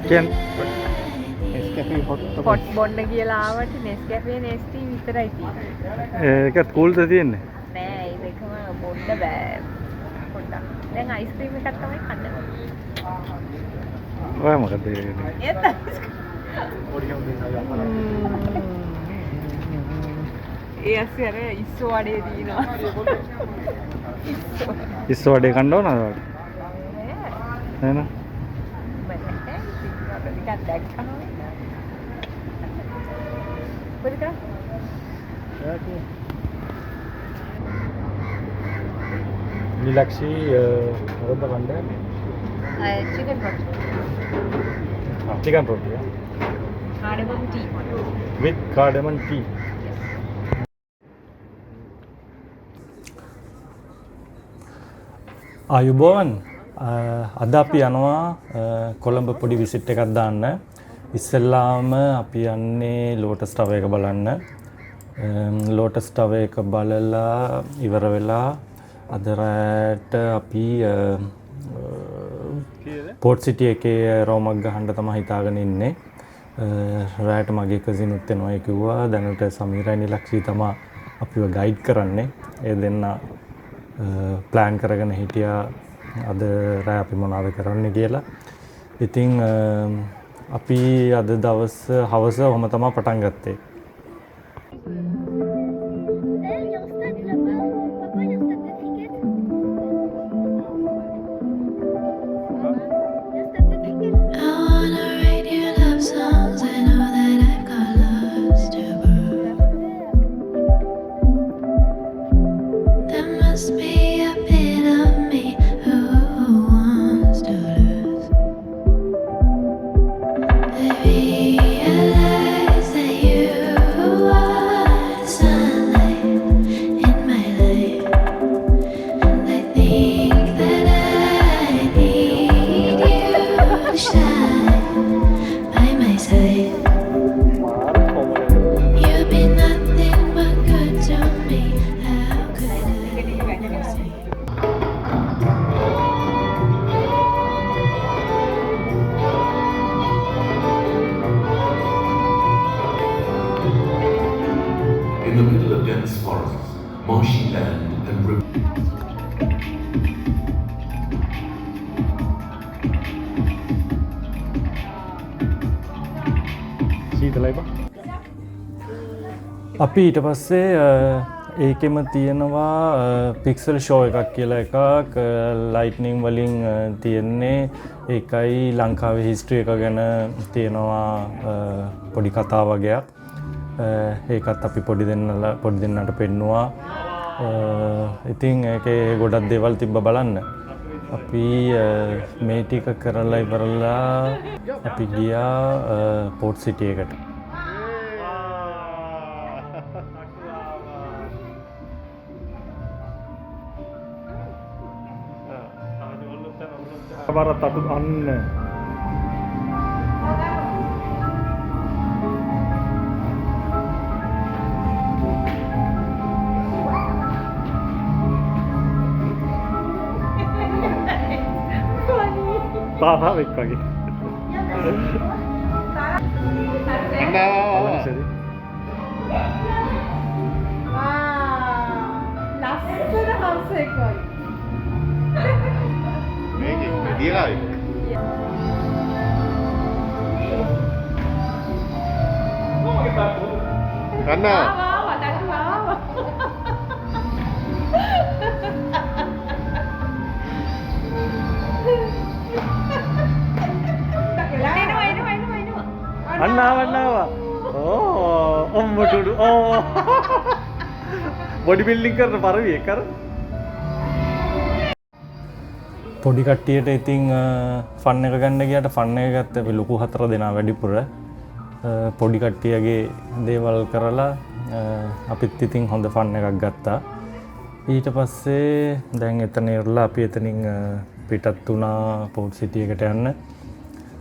Can පොට් බොන්න කියලා ආවට Nescafe Nestea විතරයි තියෙන්නේ. ඒකත් කූල්ද තියෙන්නේ? නෑ ඒ දෙකම බොන්න බෑ. පොඩ්ඩක්. දැන් අයිස්ක්‍රීම් එකක් තමයි කන්න. ඔය මොකද කියන්නේ? ඒත් ඒ ඇස්සේ අර ඉස්සෝ වඩේ දිනවා. ඉස්සෝ වඩේ කන්න ඕනද ඔයාලට? නෑ. Got that kind of what is that? Nilaksi මොකද කන්නේ? Chicken roti. Chicken roti. Cardamom tea. With cardamom tea. ආයුබෝවන් අද අපි යනවා කොළඹ පොඩි විසිට් එකක් දාන්න. ඉස්සෙල්ලාම අපි යන්නේ ලෝටස් ටවර් එක බලන්න. ලෝටස් ටවර් එක බලලා ඉවර වෙලා අද රාත්‍රියට අපි පෝට් සිටි එකේ රෝමක් ගහන්න තමයි හිතාගෙන ඉන්නේ. රාත්‍රියට මගේ කසිනුත් එනවා කිව්වා. දැනට සමීරයි නිලක්ෂී තමයි අපිව ගයිඩ් කරන්නේ. ඒ දෙන්න ප්ලෑන් කරගෙන හිටියා අද රෑ අපි මොනවද කරන්න කියලා. ඉතින් අපි අද දවස් හවස ඔහම තමයි පටන් ගත්තේ. In the middle of dense forests, marshy land and rivers. සීතලයි බා. අපි ඊට පස්සේ ඒකෙම තියෙනවා පික්සල් ෂෝ එකක් කියලා එකක් ලයිට්නින් වලින් තියෙන්නේ. ඒකයි ලංකාවේ හිස්ටරි එක ගැන තියෙනවා පොඩි කතා වගේක්. ඒකත් අපි පොඩි දෙන්නට පෙන්නවා. ඉතින් ඒකේ ගොඩක් දේවල් තිබ්බ බලන්න. අපි මේ ටික කරලා ඉවරලා අපි ගියා පෝට් සිටි එකට. barat tatut anne. Taha vekkage. ලස්සන හවුස් එකක් වගේ. මේකේ මෙඩියලායි. කන්නා. ආවා දඩු ආවා. Annawa. Oh, Motudu. Oh. Bodybuilding කරන පරිවිය කර. පොඩි කට්ටියට ඉතින් ෆන් එක ගන්න ගියට ෆන් එක ගත්ත අපි ලොකු 4 දෙනා වැඩිපුර පොඩි කට්ටියගේ දේවල් කරලා අපිත් ඉතින් හොඳ ෆන් එකක් ගත්තා. ඊට පස්සේ දැන් එතන ඉරලා අපි එතනින් පිටත් වුණා පෝට් සිටි එකට යන්න.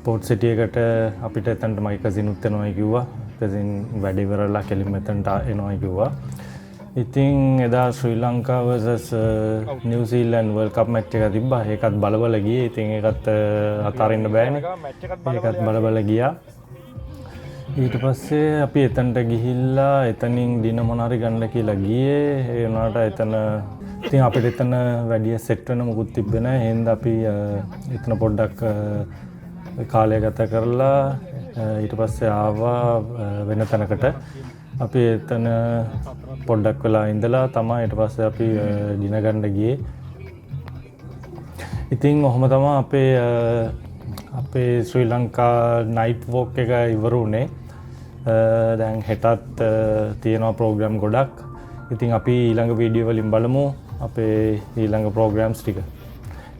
පෝට් සිටි එකට අපිට එතනට මගේ කසිනුත් එනවා කිව්වා. කසින් වැඩ ඉවරලා කෙලින්ම එතනට එනවා කිව්වා. ඉතින් එදා ශ්‍රී ලංකා vs නිව්සීලන්ඩ් වර්ල්ඩ් කප් මැච් එක තිබ්බා. ඒකත් බලබල ගියේ. ඉතින් ඒකත් අතාරින්න බෑනේ. ඒකත් බලබල ගියා. ඊට පස්සේ අපි එතනට ගිහිල්ලා එතනින් දින මොනාරි ගන්න කියලා ගියේ. ඒ වුණාට එතන ඉතින් අපිට එතන වැඩි සෙට් වෙන මොකුත් තිබ්බේ නැහැ. එහෙනම් අපි එතන පොඩ්ඩක් කාලය ගත කරලා ඊට පස්සේ ආවා වෙන තැනකට. අපි එතන පොඩ්ඩක් වෙලා ඉඳලා තමයි ඊට පස්සේ අපි දින ගන්න ගියේ. ඉතින් ඔහොම තමයි අපේ ශ්‍රී ලංකා නයිට් වෝක් එක ඉවර වුණේ. දැන් හෙටත් තියෙනවා ප්‍රෝග්‍රෑම් ගොඩක්. ඉතින් අපි ඊළඟ වීඩියෝ වලින් බලමු අපේ ඊළඟ ප්‍රෝග්‍රෑම්ස් ටික.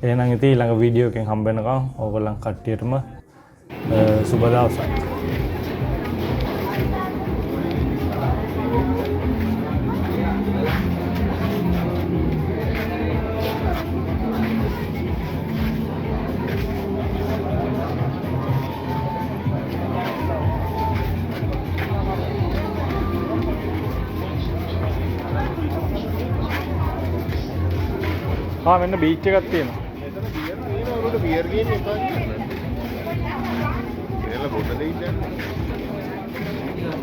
එහෙනම් ඉතින් ඊළඟ වීඩියෝ එකෙන් හම්බ වෙනකම් ඕගොල්ලන් කට්ටියටම සුබ දවසක්. මෙන්න බීච් එකක් තියෙනවා. එතන බියර් තියෙනවා. උඩ බියර් ගේන්න එපා කියලා. ඉතින් බොන්න දෙයි දැන්.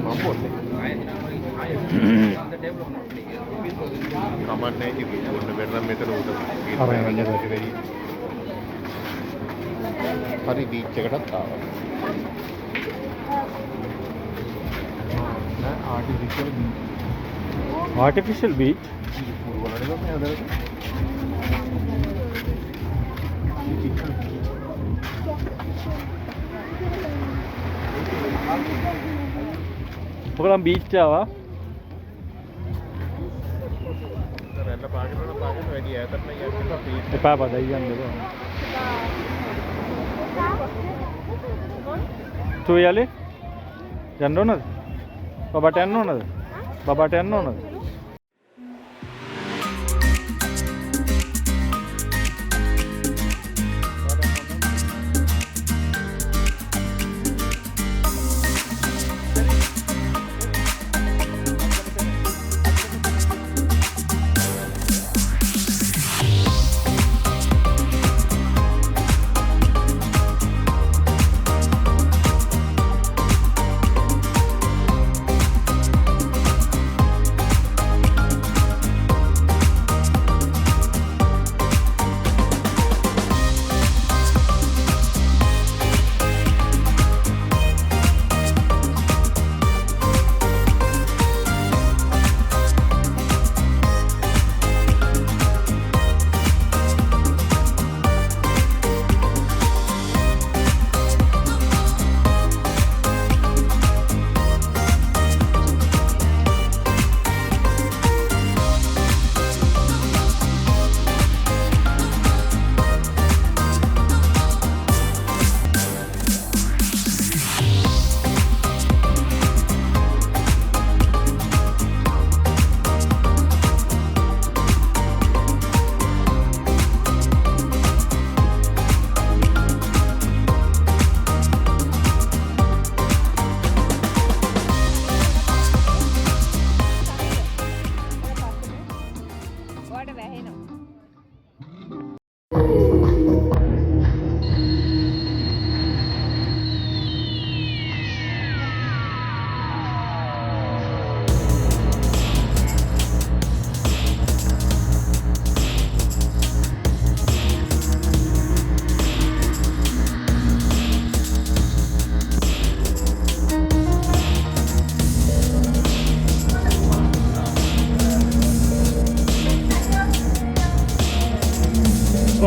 මම බොන්නේ. කමන්නේ ඉතින් බොන්න බැරනම් මෙතන උඩ අරගෙන යන්න. හරි බීච් එකටත් ආවා. Artificial beach. ඔකලම් බීච් ආවා. රැල්ල පාගෙන වැඩි ඈතට යන්න එපා ප්ලීස්. එපා පදයි යන්න බෑ. තුයලේ යන්න ඕනද? බබට යන්න ඕනද? බබට යන්න ඕනද?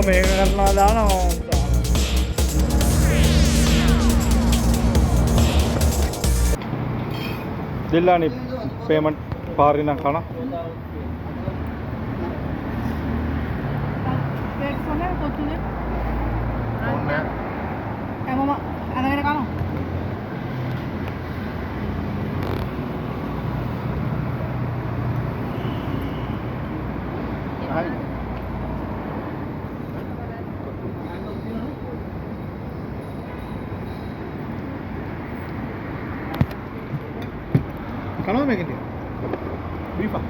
මේක කරනවා දානවා. दिल्लानी पेमेंट पारिना खाना රයිස් වල කොච්චරද? ඕනේ හැමෝම අරගෙන කනවා. හරි කනවා මේකද බීෆා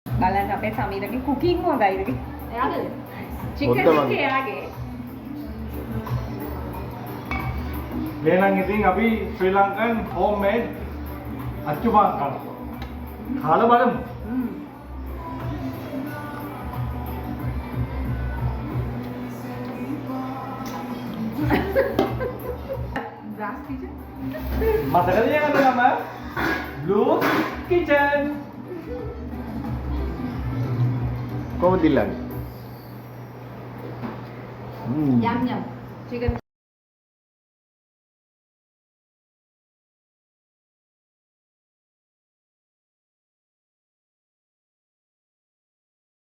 බලන්න අපේ සමීරගේ කුකින් හොඳයිද? එයාගේ චිකන් හොඳ එක වගේ. එයාගේ. එහෙනම් ඉතින් අපි ශ්‍රී ලංකන් හෝම්මේඩ් අච්චුපාන් කරනවා. කාලා බලමු. Grass kitchen. මතකද යනද නම? Blue kitchen. කොහොමද ඉල්ලන්නේ යම් යම්. චිකන්